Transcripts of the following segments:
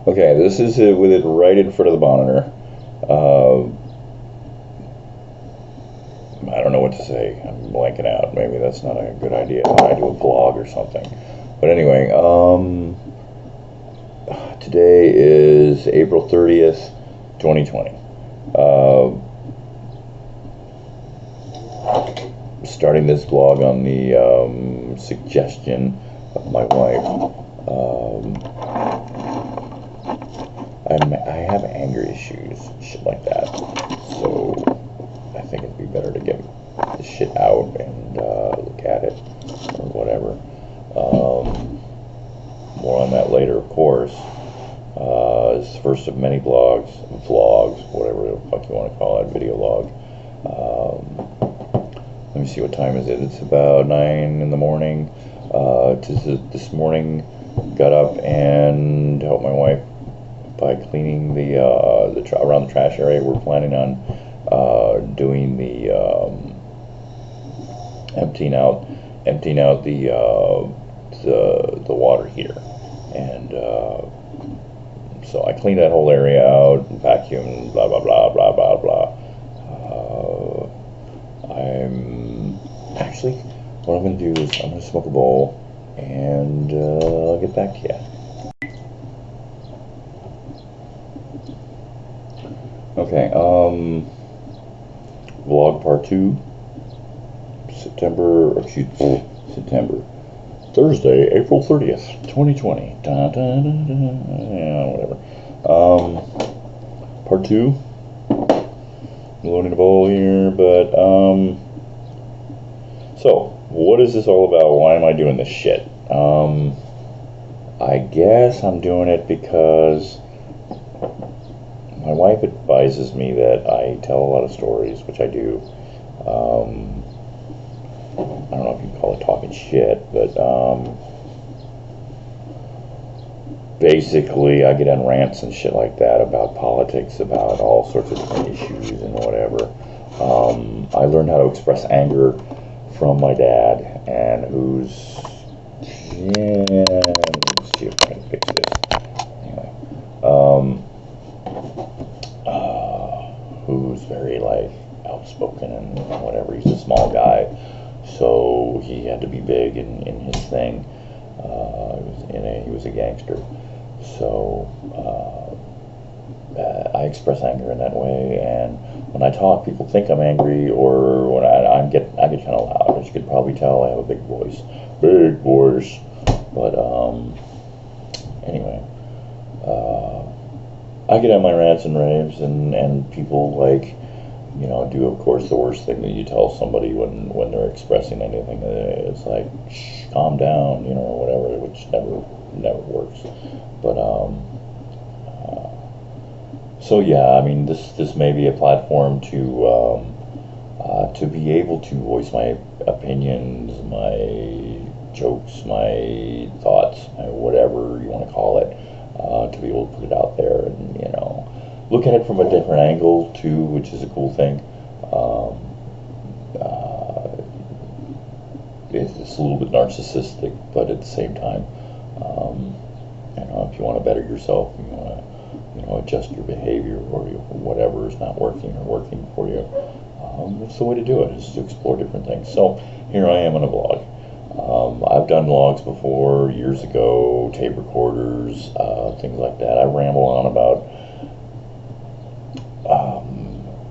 Okay, this is it with it right in front of the monitor. Uh, I don't know what to say. I'm blanking out. Maybe that's not a good idea. I do a vlog or something. But anyway, today is April 30th, 2020. Starting this vlog on the suggestion of my wife. I have anger issues, shit like that. So I think it'd be better to get the shit out and look at it or whatever. More on that later, of course. It's the first of many vlogs, whatever the fuck you want to call it, video log. Let me see, what time is it? It's about 9 in the morning. This morning, got up and helped my wife by cleaning around the trash area. We're planning on doing the emptying out the water heater, and so I cleaned that whole area out, vacuumed, blah blah blah blah blah blah. What I'm going to do is I'm going to smoke a bowl, and I'll get back to you. Okay, vlog part 2, September, Thursday, April 30th, 2020, yeah, whatever, part 2, loading a bowl here, but, so, what is this all about? Why am I doing this shit? I guess I'm doing it because my wife advises me that I tell a lot of stories, which I do. I don't know if you can call it talking shit, but basically I get on rants and shit like that about politics, about all sorts of different issues and whatever. I learned how to express anger from my dad, and let's see if I can fix this. Anyway, who's very outspoken and whatever. He's a small guy, so he had to be big in his thing. He was a gangster, so I express anger in that way. And when I talk, people think I'm angry, or when I get kind of loud. As you could probably tell, I have a big voice. But anyway, I get on my rants and raves, and people do, of course, the worst thing that you tell somebody when they're expressing anything. It's like, shh, calm down, or whatever, which never works. But so yeah, I mean, this may be a platform to be able to voice my opinions, my jokes, my thoughts, whatever you want to call it, to be able to put it out there and look at it from a different angle too, which is a cool thing. It's a little bit narcissistic, but at the same time, if you want to better yourself, you want to adjust your behavior, or whatever is not working or working for you. It's the way to do it, is to explore different things. So here I am on a vlog. I've done vlogs before, years ago, tape recorders, things like that. I ramble on about,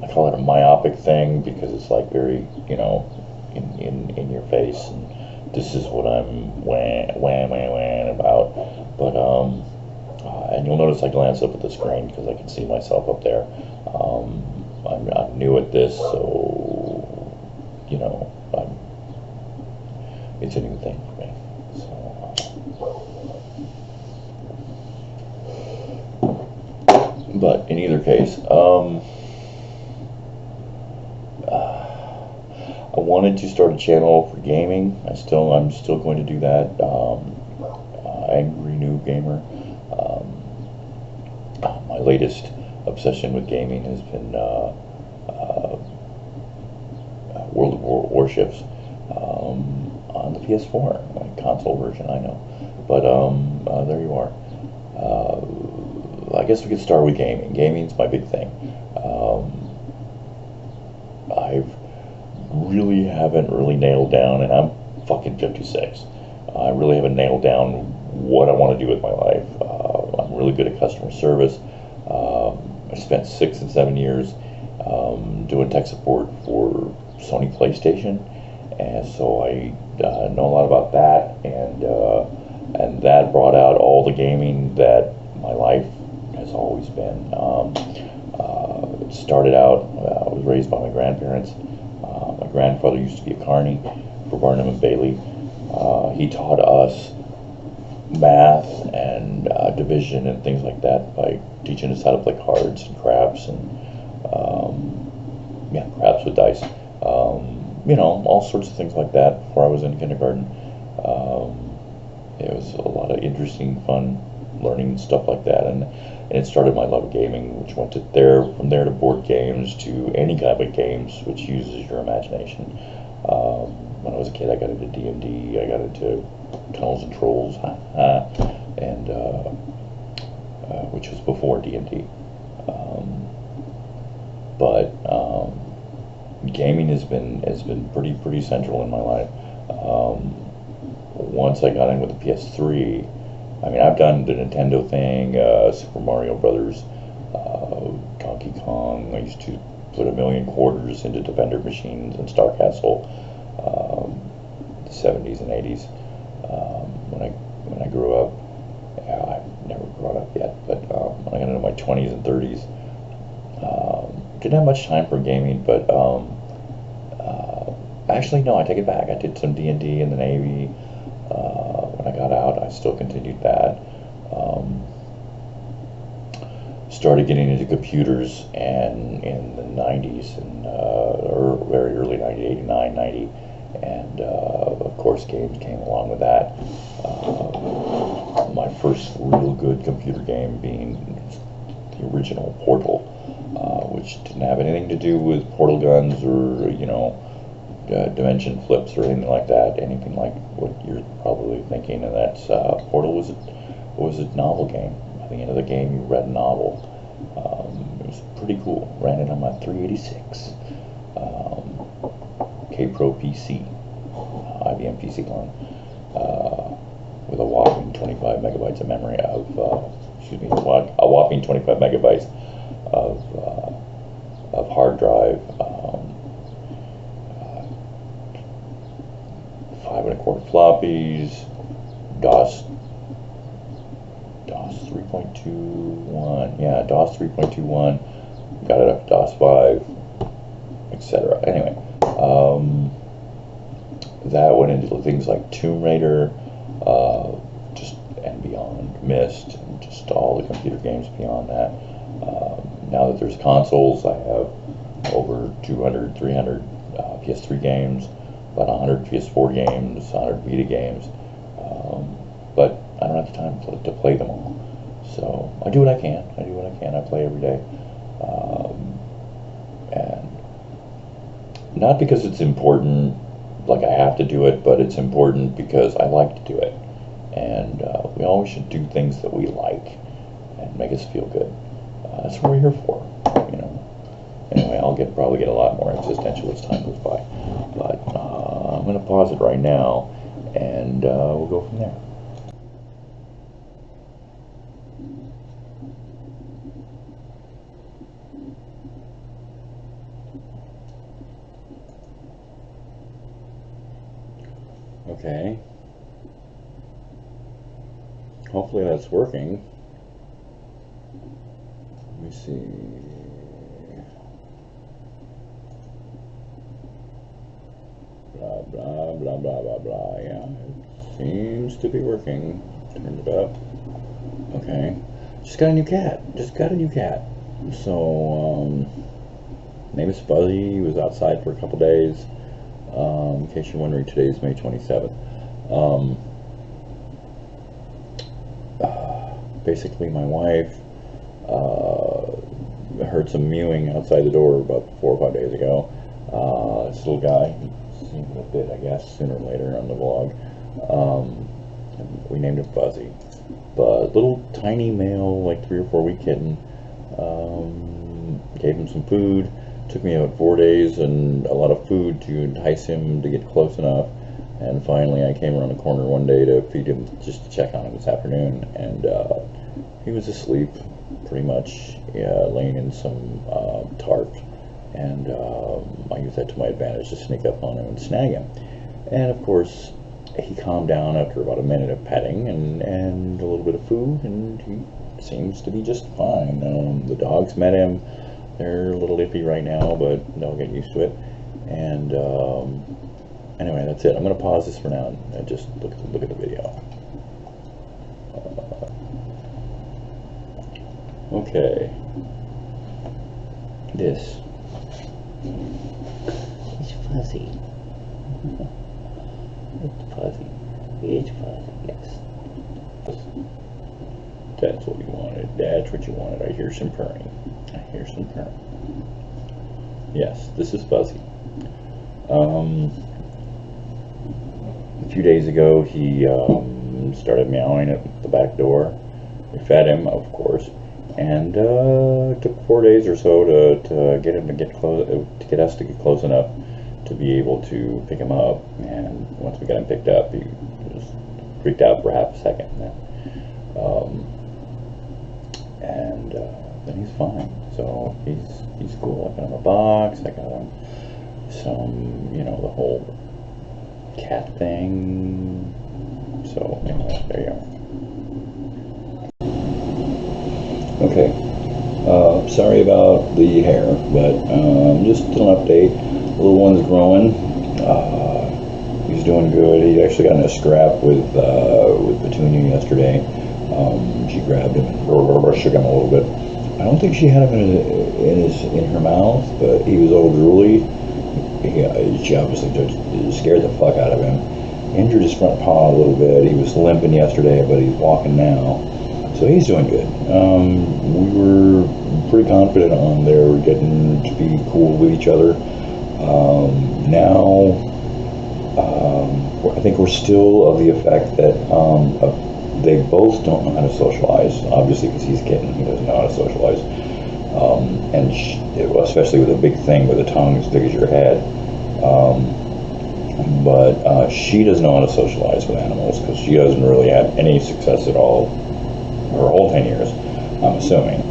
I call it a myopic thing, because it's very, in your face, and this is what I'm wham about. But and you'll notice I glance up at the screen because I can see myself up there. I'm new at this, so it's a new thing for me. So, but in either case, I wanted to start a channel for gaming. I'm still going to do that. Angry Noob Gamer. My latest obsession with gaming has been World of Warships on the PS4, console version, I know. But there you are. I guess we could start with gaming. Gaming's my big thing. I really haven't really nailed down, and I'm fucking 56. I really haven't nailed down what I want to do with my life. I'm really good at customer service. I spent 6 and 7 years doing tech support for Sony PlayStation, and so I know a lot about that, and that brought out all the gaming that my life has always been. It started out, I was raised by my grandparents. My grandfather used to be a carny for Barnum and Bailey. He taught us math and division and things like that by teaching us how to play cards and craps and craps with dice. All sorts of things like that before I was in kindergarten. It was a lot of interesting, fun learning stuff like that, and it started my love of gaming, which went from there to board games to any kind of games which uses your imagination. When I was a kid, I got into D&D, I got into Tunnels and Trolls, and which was before D&D. But gaming has been pretty central in my life. Once I got in with the PS3, I mean, I've done the Nintendo thing, Super Mario Brothers, Donkey Kong. I used to put $1 million quarters into Defender machines and Star Castle, the 70s and 80s. When I grew up, I've never grown up yet, but when I got into my 20s and 30s, didn't have much time for gaming, but actually, no, I take it back. I did some D&D in the Navy. When I got out, I still continued that. Started getting into computers and in the 90s, and or very early 90s, 89, 90, and of course games came along with that. My first real good computer game being the original Portal, which didn't have anything to do with portal guns or dimension flips or anything like that, anything like what you're probably thinking. And that's Portal was a novel game. At the end of the game, you read a novel. It was pretty cool. Ran it on my 386 K-Pro PC, IBM PC clone, with a whopping 25 megabytes of memory a whopping 25 megabytes of hard drive. 5 1/4 floppies, DOS 3.21, DOS 3.21, got it up to DOS 5, etc. Anyway, that went into things like Tomb Raider, just and beyond, Myst, and just all the computer games beyond that. Now that there's consoles, I have over 200, 300 PS3 games, about 100 PS4 games, 100 Vita games, but I don't have the time to play them all. So I do what I can. I play every day, and not because it's important, like I have to do it, but it's important because I like to do it. And we always should do things that we like and make us feel good. That's what we're here for, Anyway, I'll probably get a lot more existential as time goes by. But I'm going to pause it right now, and we'll go from there. Okay. Hopefully that's working. Let me see. Blah, blah, blah, blah, blah, blah. Yeah, it seems to be working. Turned it up. Okay. Just got a new cat. So, name is Fuzzy. He was outside for a couple days. In case you're wondering, today is May 27th. Basically, my wife heard some mewing outside the door about 4 or 5 days ago. This little guy, he's seen a bit, I guess, sooner or later on the vlog. We named him Fuzzy. but little tiny male, like 3 or 4 week kitten. Gave him some food. Took me about 4 days and a lot of food to entice him to get close enough. And finally, I came around the corner one day to feed him, just to check on him this afternoon, and he was asleep, pretty much, laying in some tarp. And I used that to my advantage to sneak up on him and snag him. And of course, he calmed down after about a minute of petting and a little bit of food, and he seems to be just fine. The dogs met him. They're a little iffy right now, but they'll get used to it. And anyway, that's it. I'm going to pause this for now and just look at the video. Okay. This. It's fuzzy. It's fuzzy. It's fuzzy, yes. That's what you wanted. That's what you wanted. I hear some purring. I hear some purring. Yes, this is Fuzzy. A few days ago, he started meowing at the back door. We fed him, of course, and it took 4 days or so to get him to get close, to get us to get close enough to be able to pick him up. And once we got him picked up, he was freaked out for half a second. And then he's fine. So he's cool. I got him a box. I got him some, the whole cat thing. So anyway, there you are. Okay. Sorry about the hair, but just an update. The little one's growing. He's doing good. He actually got in a scrap with Petunia yesterday. She grabbed him and shook him a little bit. I don't think she had him in her mouth, but he was all drooly. She obviously scared the fuck out of him. Injured his front paw a little bit. He was limping yesterday, but he's walking now. So he's doing good. We were pretty confident on their getting to be cool with each other. Now, I think we're still of the effect that they both don't know how to socialize, obviously, because he's a kitten. He doesn't know how to socialize. And especially with a big thing with a tongue as big as your head. But she doesn't know how to socialize with animals because she doesn't really have any success at all her whole 10 years, I'm assuming.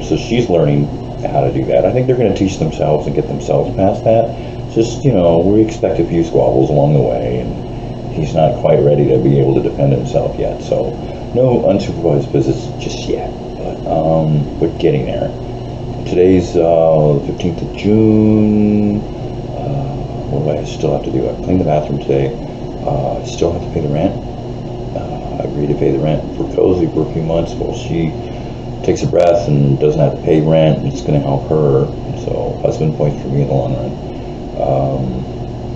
So she's learning how to do that. I think they're going to teach themselves and get themselves past that. Just, we expect a few squabbles along the way, and he's not quite ready to be able to defend himself yet. So no unsupervised visits just yet, but getting there. Today's the 15th of June. What do I still have to do? I cleaned the bathroom today. I still have to pay the rent. I agreed to pay the rent for Cozy for a few months while she takes a breath and doesn't have to pay rent. It's going to help her. So husband points for me in the long run.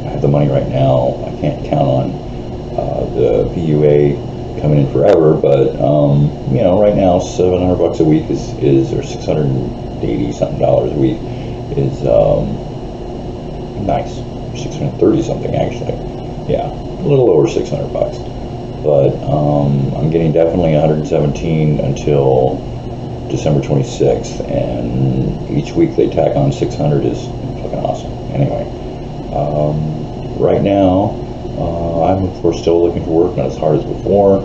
I have the money right now. I can't count on the PUA coming in forever, but right now $700 a week is or $680 something a week is nice. 630 something actually. Yeah, a little over $600. But I'm getting definitely 117 until December 26th, and each week they tack on 600 is fucking awesome. Anyway, right now I'm of course still looking for work, not as hard as before.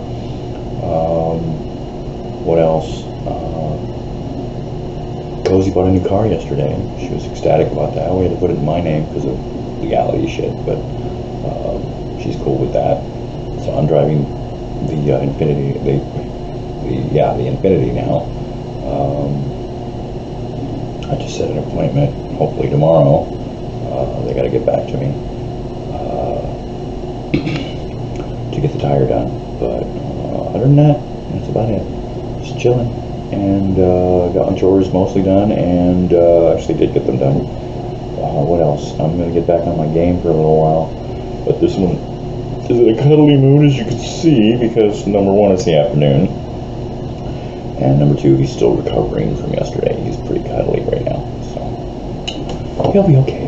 What else? Cozy bought a new car yesterday. She was ecstatic about that. We had to put it in my name because of legality shit, but she's cool with that. So I'm driving the Infinity, the Infinity now. I just set an appointment, hopefully tomorrow. They got to get back to me to get the tire done. But other than that, that's about it. Just chilling. And got my chores mostly done, and actually did get them done. What else? I'm going to get back on my game for a little while. But this one is in a cuddly mood, as you can see, because number one, it's the afternoon. And number two, he's still recovering from yesterday. He's pretty cuddly right now. So he'll be okay.